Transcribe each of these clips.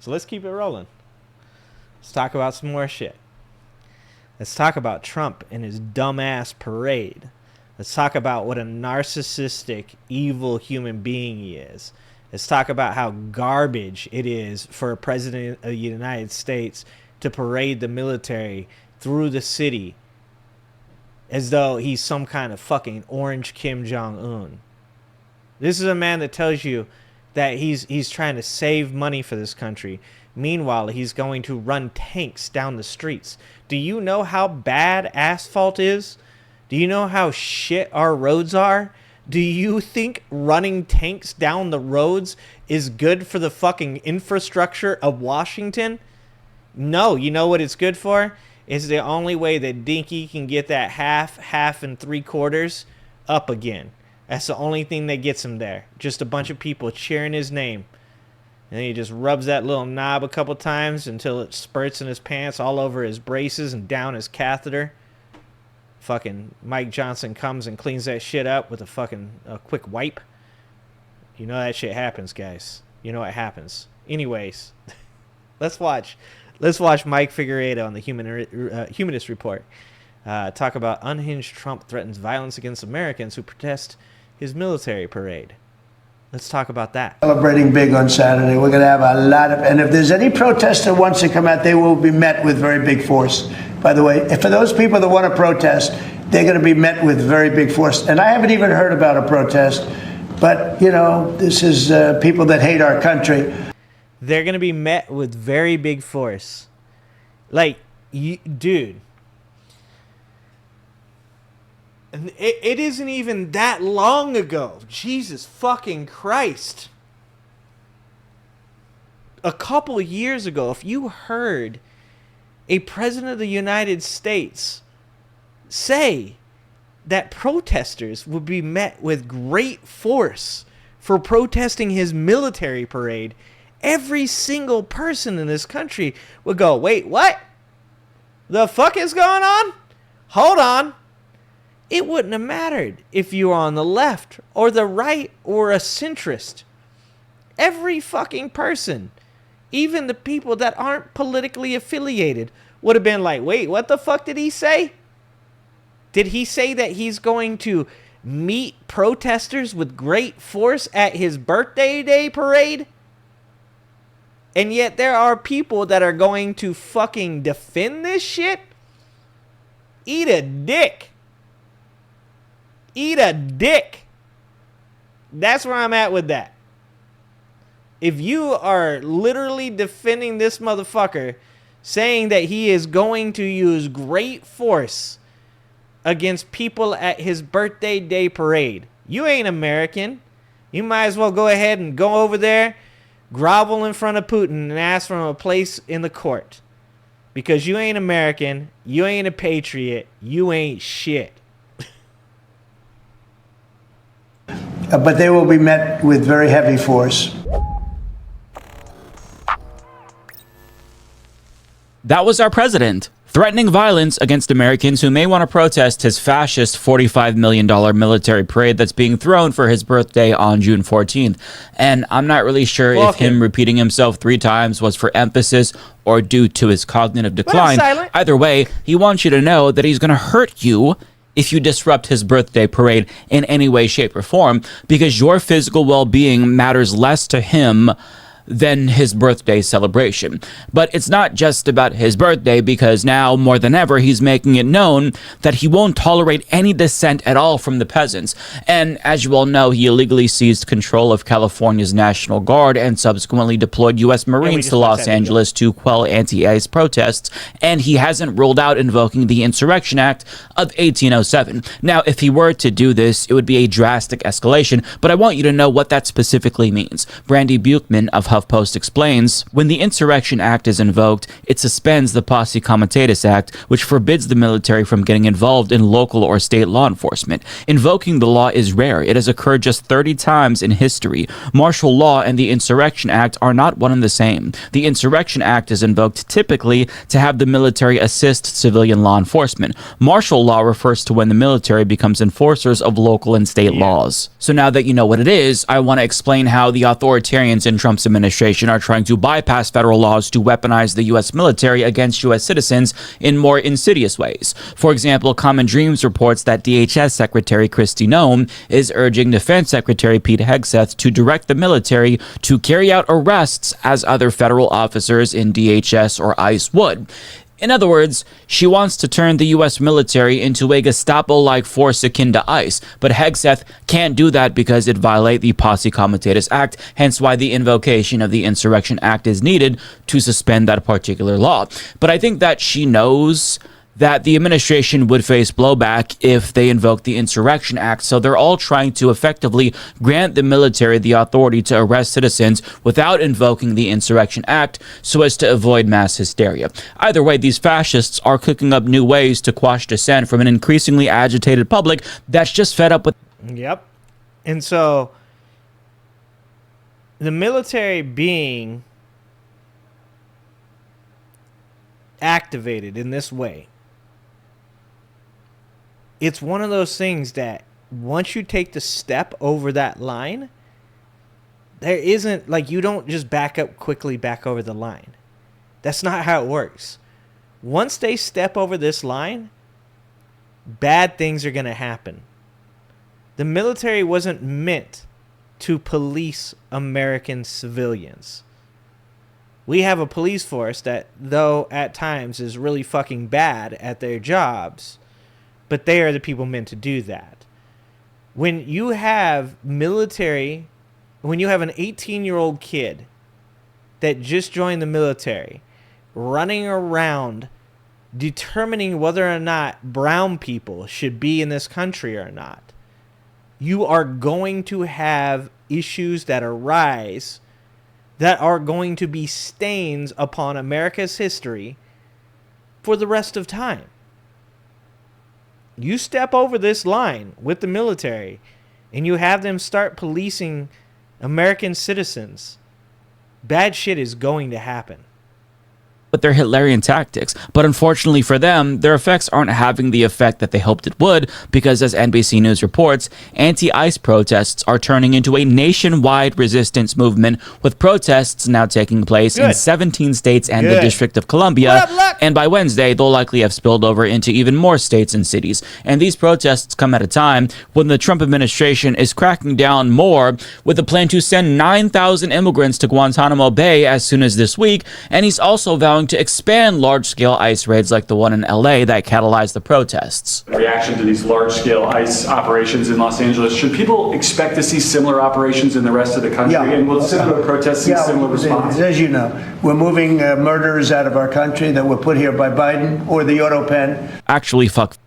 So let's keep it rolling. Let's talk about some more shit. Let's talk about Trump and his dumbass parade. Let's talk about what a narcissistic, evil human being he is. Let's talk about how garbage it is for a president of the United States to parade the military through the city as though he's some kind of fucking orange Kim Jong-un. This is a man that tells you that he's trying to save money for this country. Meanwhile, he's going to run tanks down the streets. Do you know how bad asphalt is? Do you know how shit our roads are? Do you think running tanks down the roads is good for the fucking infrastructure of Washington? No, you know what it's good for? It's the only way that Dinky can get that half and 3/4 up again. That's the only thing that gets him there. Just a bunch of people cheering his name. And then he just rubs that little knob a couple times until it spurts in his pants all over his braces and down his catheter. Fucking Mike Johnson comes and cleans that shit up with a quick wipe. You know that shit happens, guys. You know what happens. Anyways, let's watch Mike Figueredo on the Humanist Report talk about unhinged Trump threatens violence against Americans who protest his military parade. Let's talk about that. Celebrating big on Saturday. We're going to have a lot of, and if there's any protest that wants to come out, they will be met with very big force. By the way, for those people that want to protest, they're going to be met with very big force. And I haven't even heard about a protest, but, you know, this is people that hate our country. They're going to be met with very big force. Like, dude. It isn't even that long ago. Jesus fucking Christ. A couple of years ago, if you heard a president of the United States say that protesters would be met with great force for protesting his military parade, every single person in this country would go, wait, what? The fuck is going on? Hold on. It wouldn't have mattered if you were on the left or the right or a centrist. Every fucking person, even the people that aren't politically affiliated, would have been like, wait, what the fuck did he say? Did he say that he's going to meet protesters with great force at his birthday day parade? And yet there are people that are going to fucking defend this shit? Eat a dick. Eat a dick. That's where I'm at with that. If you are literally defending this motherfucker, saying that he is going to use great force against people at his birthday day parade, you ain't American. You might as well go ahead and go over there, grovel in front of Putin and ask for him a place in the court. Because you ain't American, you ain't a patriot, you ain't shit. But they will be met with very heavy force. That was our president, threatening violence against Americans who may want to protest his fascist $45 million military parade that's being thrown for his birthday on June 14th. And I'm not really sure if him repeating himself 3 times was for emphasis or due to his cognitive decline. Either way, he wants you to know that he's going to hurt you if you disrupt his birthday parade in any way, shape, or form, because your physical well-being matters less to him than his birthday celebration. But it's not just about his birthday, because now more than ever he's making it known that he won't tolerate any dissent at all from the peasants. And as you all know, he illegally seized control of California's National Guard and subsequently deployed U.S. Marines to Los Angeles to quell anti-ICE protests, and he hasn't ruled out invoking the Insurrection Act of 1807. Now, if he were to do this, it would be a drastic escalation, but I want you to know what that specifically means. Brandy Buchman of HuffPost explains, when the Insurrection Act is invoked, it suspends the Posse Comitatus Act, which forbids the military from getting involved in local or state law enforcement. Invoking the law is rare. It has occurred just 30 times in history. Martial law and the Insurrection Act are not one and the same. The Insurrection Act is invoked typically to have the military assist civilian law enforcement. Martial law refers to when the military becomes enforcers of local and state laws. So now that you know what it is, I want to explain how the authoritarians in Trump's administration administration are trying to bypass federal laws to weaponize the U.S. military against U.S. citizens in more insidious ways. For example, Common Dreams reports that DHS Secretary Kristi Noem is urging Defense Secretary Pete Hegseth to direct the military to carry out arrests as other federal officers in DHS or ICE would. In other words, she wants to turn the U.S. military into a Gestapo-like force akin to ICE, but Hegseth can't do that because it violates the Posse Comitatus Act, hence why the invocation of the Insurrection Act is needed to suspend that particular law. But I think that she knows that the administration would face blowback if they invoke the Insurrection Act, so they're all trying to effectively grant the military the authority to arrest citizens without invoking the Insurrection Act so as to avoid mass hysteria. Either way, these fascists are cooking up new ways to quash dissent from an increasingly agitated public that's just fed up with... Yep. And so the military being activated in this way, it's one of those things that once you take the step over that line, there isn't, like, you don't just back up quickly back over the line. That's not how it works. Once they step over this line, bad things are going to happen. The military wasn't meant to police American civilians. We have a police force that, though at times is really fucking bad at their jobs, but they are the people meant to do that. When you have military, when you have an 18-year-old kid that just joined the military running around determining whether or not brown people should be in this country or not, you are going to have issues that arise that are going to be stains upon America's history for the rest of time. You step over this line with the military and you have them start policing American citizens, bad shit is going to happen. With their Hitlerian tactics, but unfortunately for them, their effects aren't having the effect that they hoped it would, because as NBC News reports, anti-ICE protests are turning into a nationwide resistance movement, with protests now taking place in 17 states and the District of Columbia, and by Wednesday, they'll likely have spilled over into even more states and cities. And these protests come at a time when the Trump administration is cracking down more, with a plan to send 9,000 immigrants to Guantanamo Bay as soon as this week, and he's also vowing to expand large-scale ICE raids like the one in LA that catalyzed the protests. Reaction to these large-scale ICE operations in Los Angeles, should people expect to see similar operations in the rest of the country? Yeah. And will similar protests see similar response? As you know, we're moving murderers out of our country that were put here by Biden or the auto pen. Actually, fuck.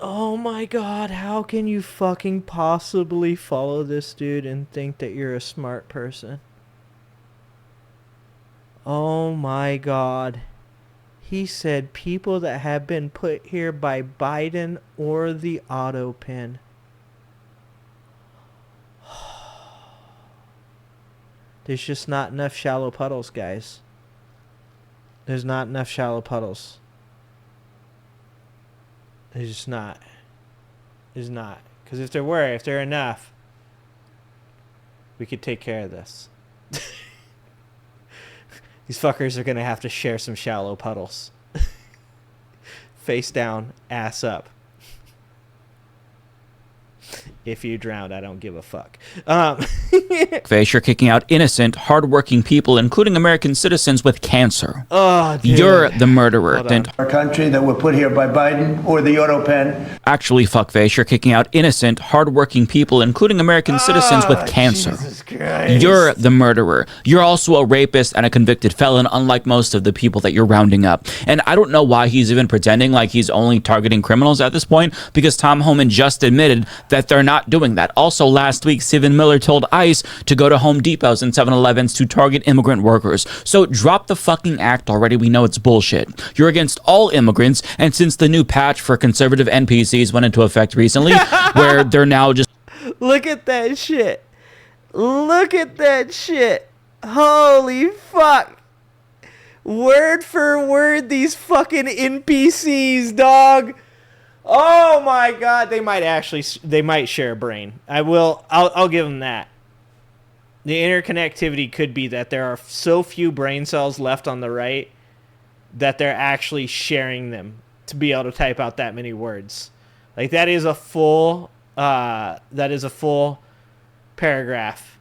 Oh my god, how can you fucking possibly follow this dude and think that you're a smart person? Oh my god. He said people that have been put here by Biden or the auto pen. There's just not enough shallow puddles, guys. There's not enough shallow puddles. There's just not. There's not. Because if there were, if there are enough, we could take care of this. These fuckers are going to have to share some shallow puddles. Face down, ass up. If you drowned, I don't give a fuck. You're kicking out innocent, hardworking people, including American citizens with cancer. Oh, dude. You're the murderer. Our country that were put here by Biden or the auto pen. Actually, fuckface, you're kicking out innocent, hardworking people, including American citizens with cancer. Jesus Christ. You're the murderer. You're also a rapist and a convicted felon, unlike most of the people that you're rounding up. And I don't know why he's even pretending like he's only targeting criminals at this point, because Tom Homan just admitted that they're not doing that. Also, last week, Stephen Miller told ICE to go to Home Depots and 7-Elevens to target immigrant workers. So drop the fucking act already. We know it's bullshit. You're against all immigrants, and since the new patch for conservative NPCs went into effect recently, where they're now just... Look at that shit. Look at that shit. Holy fuck. Word for word, these fucking NPCs, dog. Oh my God, they might share a brain. I'll give them that. The interconnectivity could be that there are so few brain cells left on the right that they're actually sharing them to be able to type out that many words. Like that is a full paragraph,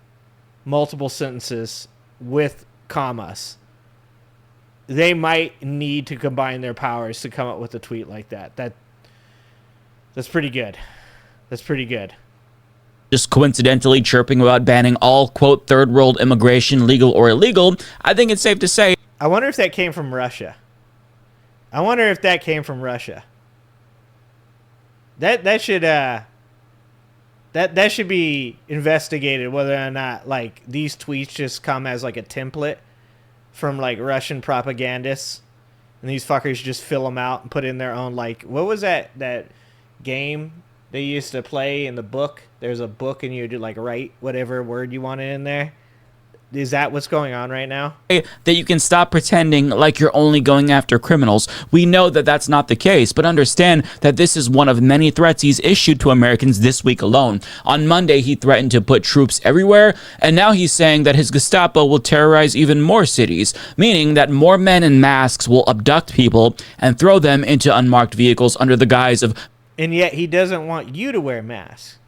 multiple sentences with commas. They might need to combine their powers to come up with a tweet like that. That's pretty good. That's pretty good. Just coincidentally chirping about banning all, quote, third world immigration, legal or illegal, I think it's safe to say. I wonder if that came from Russia. That should be investigated, whether or not like these tweets just come as like a template from like Russian propagandists, and these fuckers just fill them out and put in their own, like, what was that game they used to play in the book? There's a book and you do like write whatever word you wanted in there. Is that what's going on right now? That you can stop pretending like you're only going after criminals. We know that that's not the case, but understand that this is one of many threats he's issued to Americans this week alone. On Monday, he threatened to put troops everywhere, and now he's saying that his Gestapo will terrorize even more cities, meaning that more men in masks will abduct people and throw them into unmarked vehicles under the guise of... And yet he doesn't want you to wear masks.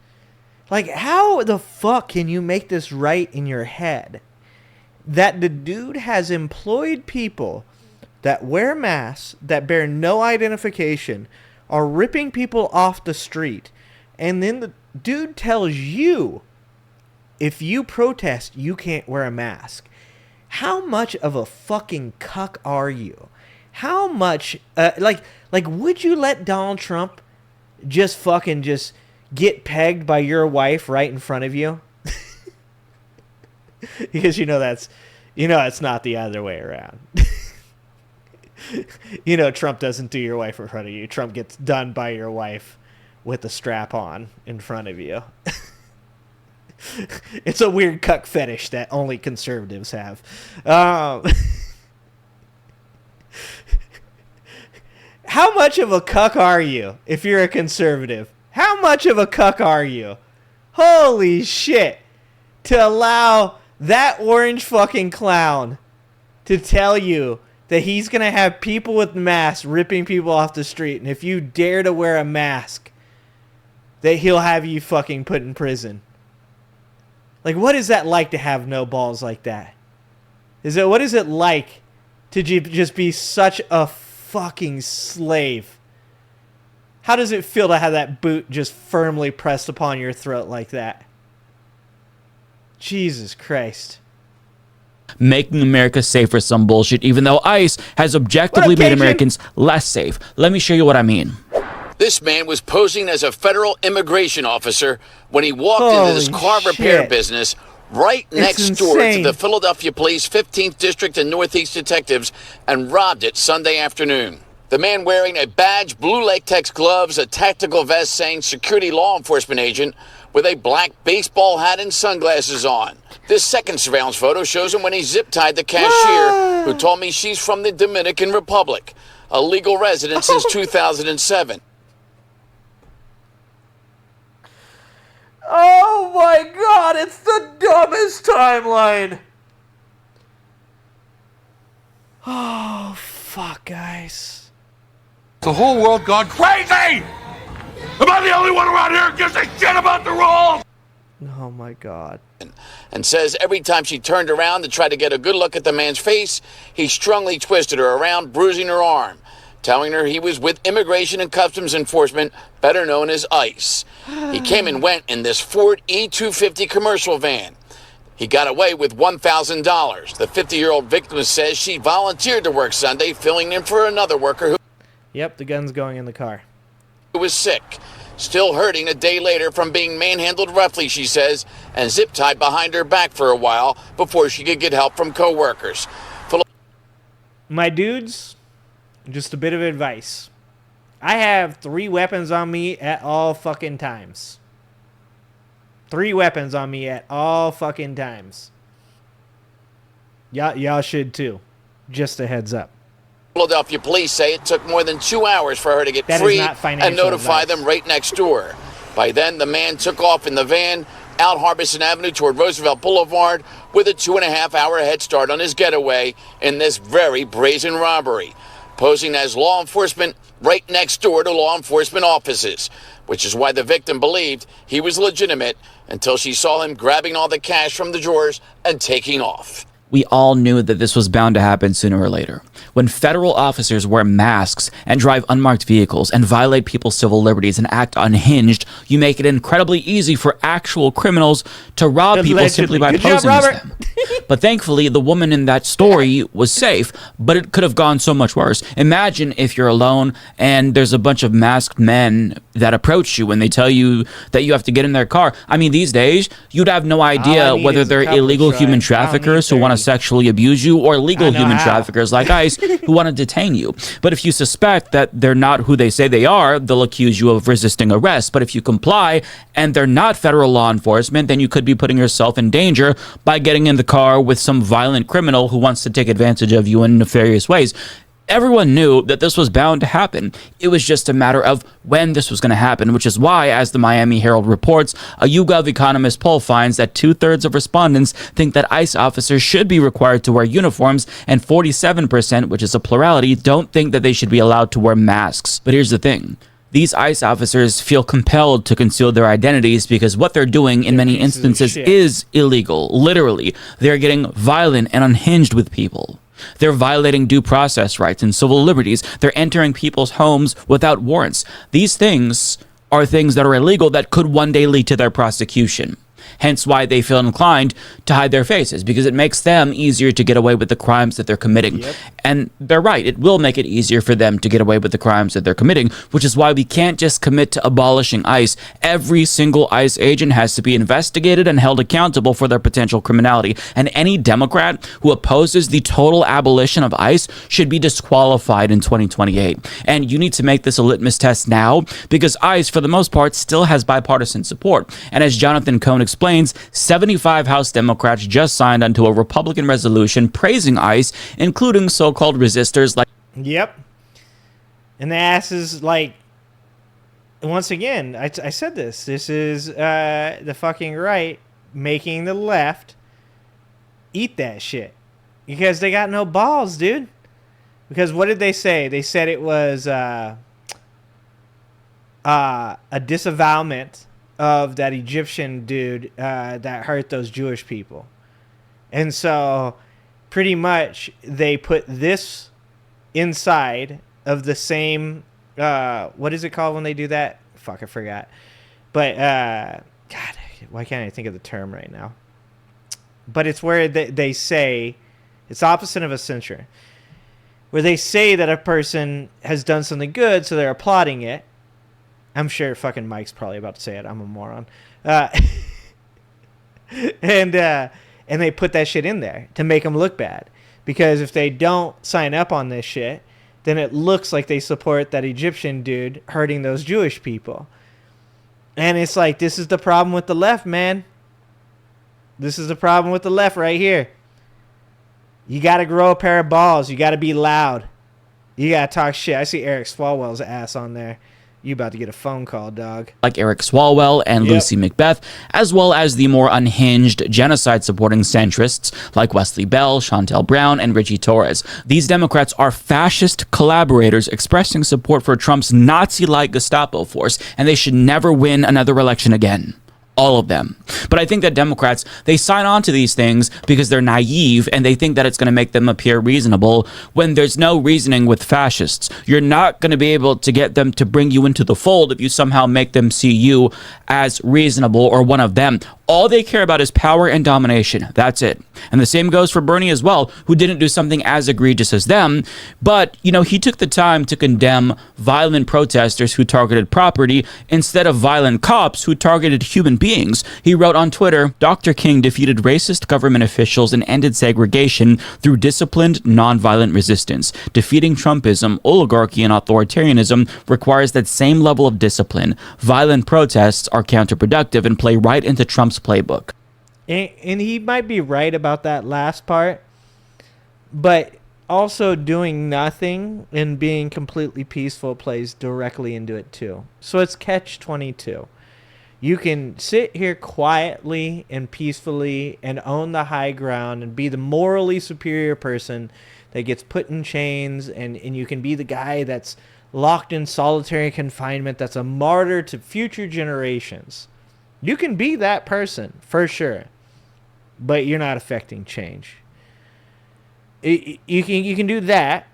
Like, how the fuck can you make this right in your head? That the dude has employed people that wear masks, that bear no identification, are ripping people off the street, and then the dude tells you, if you protest, you can't wear a mask. How much of a fucking cuck are you? How much, like, would you let Donald Trump just fucking just get pegged by your wife right in front of you? Because it's not the other way around. Trump doesn't do your wife in front of you. Trump gets done by your wife with a strap on in front of you. It's a weird cuck fetish that only conservatives have. How much of a cuck are you if you're a conservative? How much of a cuck are you? Holy shit. To allow that orange fucking clown to tell you that he's going to have people with masks ripping people off the street, and if you dare to wear a mask, that he'll have you fucking put in prison. Like, what is that like to have no balls like that? What is it like to just be such a fucking slave? How does it feel to have that boot just firmly pressed upon your throat like that? Jesus Christ. Making America safe for some bullshit, even though ICE has objectively made Americans less safe. Let me show you what I mean. This man was posing as a federal immigration officer when he walked into this car repair business right next door to the Philadelphia Police 15th District and Northeast detectives and robbed it Sunday afternoon. The man wearing a badge, blue latex gloves, a tactical vest saying security law enforcement agent with a black baseball hat and sunglasses on. This second surveillance photo shows him when he zip-tied the cashier, who told me she's from the Dominican Republic, a legal resident since 2007. Oh my God, it's the dumbest timeline. Oh, fuck, guys. The whole world gone crazy! Am I the only one around here who gives a shit about the rules? Oh my God. And says every time she turned around to try to get a good look at the man's face, he strongly twisted her around, bruising her arm, telling her he was with Immigration and Customs Enforcement, better known as ICE. He came and went in this Ford E250 commercial van. He got away with $1,000. The 50-year-old victim says she volunteered to work Sunday, filling in for another worker who... Yep, the gun's going in the car. ...who was sick. Still hurting a day later from being manhandled roughly, she says, and zip-tied behind her back for a while before she could get help from co-workers. My dudes, just a bit of advice. I have 3 weapons on me at all fucking times. 3 weapons on me at all fucking times. Y'all should too. Just a heads up. Philadelphia police say it took more than 2 hours for her to get free and notify them right next door. By then, the man took off in the van out Harbison Avenue toward Roosevelt Boulevard with a 2.5-hour head start on his getaway in this very brazen robbery, posing as law enforcement right next door to law enforcement offices, which is why the victim believed he was legitimate until she saw him grabbing all the cash from the drawers and taking off. We all knew that this was bound to happen sooner or later. When federal officers wear masks and drive unmarked vehicles and violate people's civil liberties and act unhinged, you make it incredibly easy for actual criminals to rob people simply by posing as them. But thankfully, the woman in that story was safe, but it could have gone so much worse. Imagine if you're alone and there's a bunch of masked men that approach you and they tell you that you have to get in their car. I mean, these days, you'd have no idea whether they're illegal human traffickers who want to sexually abuse you or legal human traffickers like ICE who want to detain you. But if you suspect that they're not who they say they are, they'll accuse you of resisting arrest. But if you comply and they're not federal law enforcement, then you could be putting yourself in danger by getting in the car with some violent criminal who wants to take advantage of you in nefarious ways. Everyone knew that this was bound to happen. It was just a matter of when this was going to happen, which is why, as the Miami Herald reports, a YouGov Economist poll finds that 2/3 of respondents think that ICE officers should be required to wear uniforms, and 47%, which is a plurality, don't think that they should be allowed to wear masks. But here's the thing. These ICE officers feel compelled to conceal their identities because what they're doing in many instances is illegal. Literally, they're getting violent and unhinged with people. They're violating due process rights and civil liberties. They're entering people's homes without warrants. These things are things that are illegal that could one day lead to their prosecution. Hence why they feel inclined to hide their faces, because it makes them easier to get away with the crimes that they're committing. Yep. And they're right. It will make it easier for them to get away with the crimes that they're committing, which is why we can't just commit to abolishing ICE. Every single ICE agent has to be investigated and held accountable for their potential criminality. And any Democrat who opposes the total abolition of ICE should be disqualified in 2028. And you need to make this a litmus test now, because ICE, for the most part, still has bipartisan support. And as Jonathan Cohn explains, 75 House Democrats just signed onto a Republican resolution praising ICE, including so-called resistors like... Yep. And the ass is like... Once again, I said this. This is the fucking right making the left eat that shit. Because they got no balls, dude. Because what did they say? They said it was a disavowalment of that Egyptian dude that hurt those Jewish people. And so pretty much they put this inside of the same what is it called when they do that? Fuck, I forgot. But God, why can't I think of the term right now? But it's where they say it's opposite of a censure, where they say that a person has done something good, so they're applauding it. I'm sure fucking Mike's probably about to say it. I'm a moron. And they put that shit in there to make them look bad. Because if they don't sign up on this shit, then it looks like they support that Egyptian dude hurting those Jewish people. And it's like, this is the problem with the left, man. This is the problem with the left right here. You got to grow a pair of balls. You got to be loud. You got to talk shit. I see Eric Swalwell's ass on there. You about to get a phone call, dog. Like Eric Swalwell and Lucy Macbeth, as well as the more unhinged genocide-supporting centrists like Wesley Bell, Shontel Brown, and Richie Torres. These Democrats are fascist collaborators expressing support for Trump's Nazi-like Gestapo force, and they should never win another election again. All of them. But I think that Democrats, they sign on to these things because they're naive and they think that it's going to make them appear reasonable when there's no reasoning with fascists. You're not going to be able to get them to bring you into the fold if you somehow make them see you as reasonable or one of them. All they care about is power and domination. That's it. And the same goes for Bernie as well, who didn't do something as egregious as them. But, you know, he took the time to condemn violent protesters who targeted property instead of violent cops who targeted human beings. He wrote on Twitter, Dr. King defeated racist government officials and ended segregation through disciplined, nonviolent resistance. Defeating Trumpism, oligarchy, and authoritarianism requires that same level of discipline. Violent protests are counterproductive and play right into Trump's playbook. And he might be right about that last part, but also doing nothing and being completely peaceful plays directly into it too. So it's catch-22. You can sit here quietly and peacefully and own the high ground and be the morally superior person that gets put in chains, and you can be the guy that's locked in solitary confinement, that's a martyr to future generations. You can be that person, for sure, but you're not affecting change. You can do that,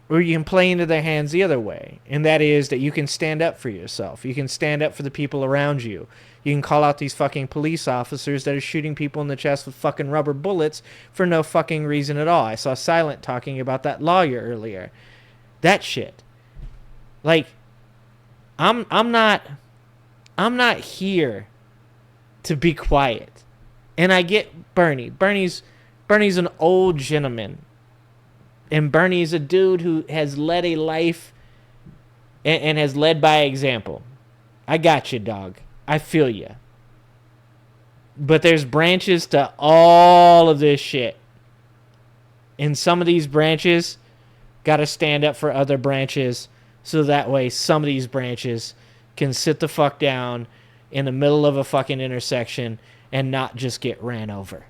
or you can play into their hands the other way, and that is that you can stand up for yourself. You can stand up for the people around you. You can call out these fucking police officers that are shooting people in the chest with fucking rubber bullets for no fucking reason at all. I saw Silent talking about that lawyer earlier. That shit. Like, I'm not here to be quiet. And I get Bernie. Bernie's an old gentleman. And Bernie's a dude who has led a life and has led by example. I got you, dog. I feel you. But there's branches to all of this shit. And some of these branches got to stand up for other branches, so that way some of these branches can sit the fuck down in the middle of a fucking intersection and not just get ran over.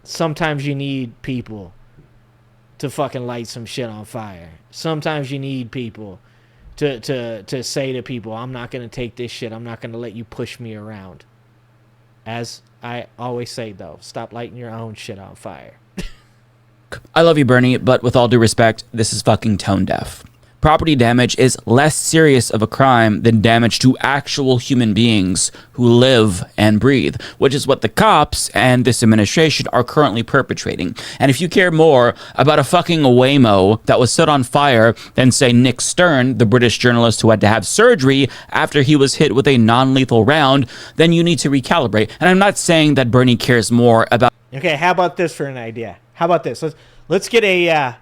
Sometimes you need people to fucking light some shit on fire. Sometimes you need people to say to people, I'm not going to take this shit. I'm not going to let you push me around. As I always say, though, stop lighting your own shit on fire. I love you, Bernie, but with all due respect, this is fucking tone deaf. Property damage is less serious of a crime than damage to actual human beings who live and breathe, which is what the cops and this administration are currently perpetrating. And if you care more about a fucking Waymo that was set on fire than, say, Nick Stern, the British journalist who had to have surgery after he was hit with a non-lethal round, then you need to recalibrate. And I'm not saying that Bernie cares more about... Okay, how about this for an idea? How about this? Let's get a...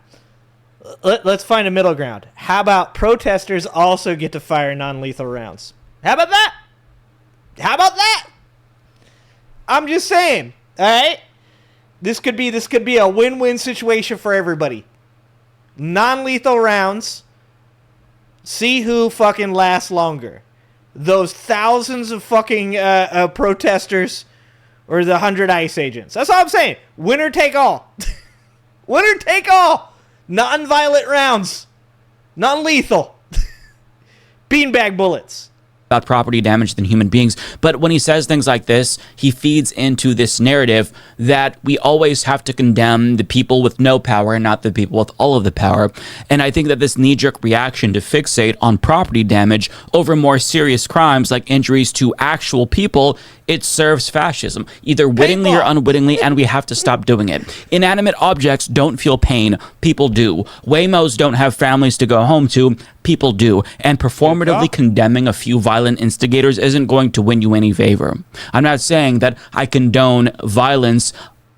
Let's find a middle ground. How about protesters also get to fire non-lethal rounds? How about that? How about that? I'm just saying, all right? This could be a win-win situation for everybody. Non-lethal rounds. See who fucking lasts longer. Those thousands of fucking protesters or the 100 ICE agents. That's all I'm saying. Winner take all. Winner take all. Non-violent rounds. Non-lethal. Beanbag bullets. About property damage than human beings. But when he says things like this, he feeds into this narrative that we always have to condemn the people with no power and not the people with all of the power. And I think that this knee-jerk reaction to fixate on property damage over more serious crimes like injuries to actual people, it serves fascism, either wittingly or unwittingly, and we have to stop doing it. Inanimate objects don't feel pain. People do. Waymos don't have families to go home to. People do. And performatively condemning a few violent instigators isn't going to win you any favor. I'm not saying that I condone violence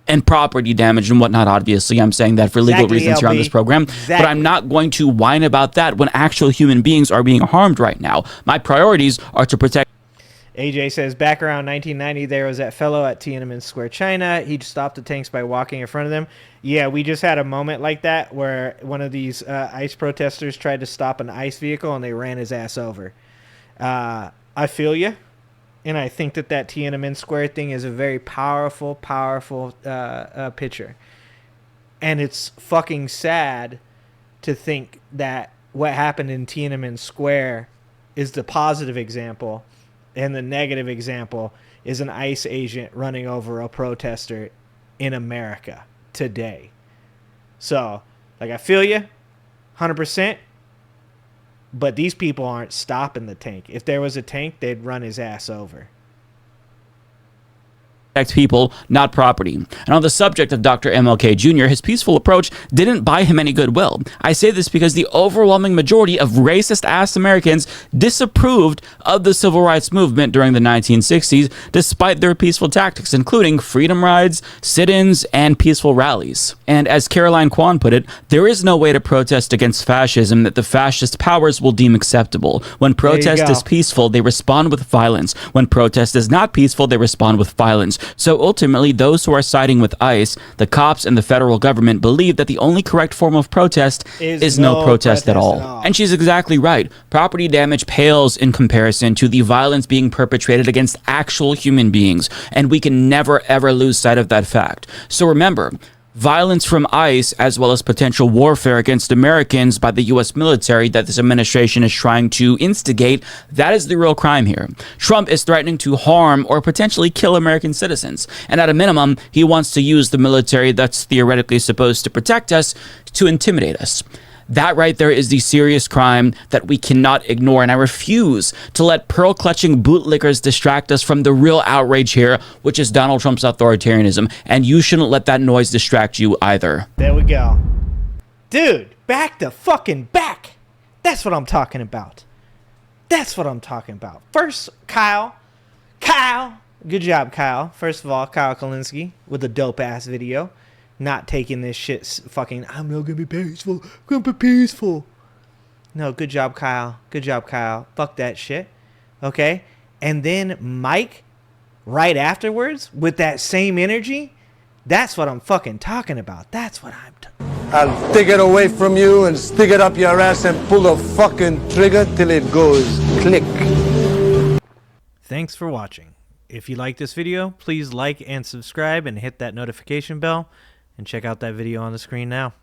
and property damage and whatnot, obviously. I'm saying that for legal reasons here on this program. But I'm not going to whine about that when actual human beings are being harmed right now. My priorities are to protect... AJ says, back around 1990, there was that fellow at Tiananmen Square, China. He stopped the tanks by walking in front of them. Yeah, we just had a moment like that where one of these ICE protesters tried to stop an ICE vehicle and they ran his ass over. I feel you. And I think that Tiananmen Square thing is a very powerful picture. And it's fucking sad to think that what happened in Tiananmen Square is the positive example. And the negative example is an ICE agent running over a protester in America today. So, like, I feel you, 100%. But these people aren't stopping the tank. If there was a tank, they'd run his ass over. People, not property. And on the subject of Dr. MLK Jr., his peaceful approach didn't buy him any goodwill. I say this because the overwhelming majority of racist-ass Americans disapproved of the civil rights movement during the 1960s, despite their peaceful tactics, including freedom rides, sit-ins, and peaceful rallies. And as Caroline Kwan put it, there is no way to protest against fascism that the fascist powers will deem acceptable. When protest is peaceful, they respond with violence. When protest is not peaceful, they respond with violence. So ultimately, those who are siding with ICE, the cops, and the federal government believe that the only correct form of protest is no protest at all. And she's exactly right. Property damage pales in comparison to the violence being perpetrated against actual human beings, and we can never ever lose sight of that fact. So remember, violence from ICE, as well as potential warfare against Americans by the U.S. military that this administration is trying to instigate, that is the real crime here. Trump is threatening to harm or potentially kill American citizens. And at a minimum, he wants to use the military that's theoretically supposed to protect us to intimidate us. That right there is the serious crime that we cannot ignore, and I refuse to let pearl-clutching bootlickers distract us from the real outrage here, which is Donald Trump's authoritarianism, and you shouldn't let that noise distract you either. There we go. Dude, back the fucking back. That's what I'm talking about. That's what I'm talking about. First, Kyle. Good job, Kyle. First of all, Kyle Kalinske with a dope-ass video. Not taking this shit fucking, I'm not gonna be peaceful. I'm gonna be peaceful. No, good job, Kyle. Good job, Kyle. Fuck that shit. Okay? And then Mike, right afterwards, with that same energy, that's what I'm fucking talking about. That's what I'm talking about. I'll take it away from you and stick it up your ass and pull the fucking trigger till it goes click. Thanks for watching. If you like this video, please like and subscribe and hit that notification bell. And check out that video on the screen now.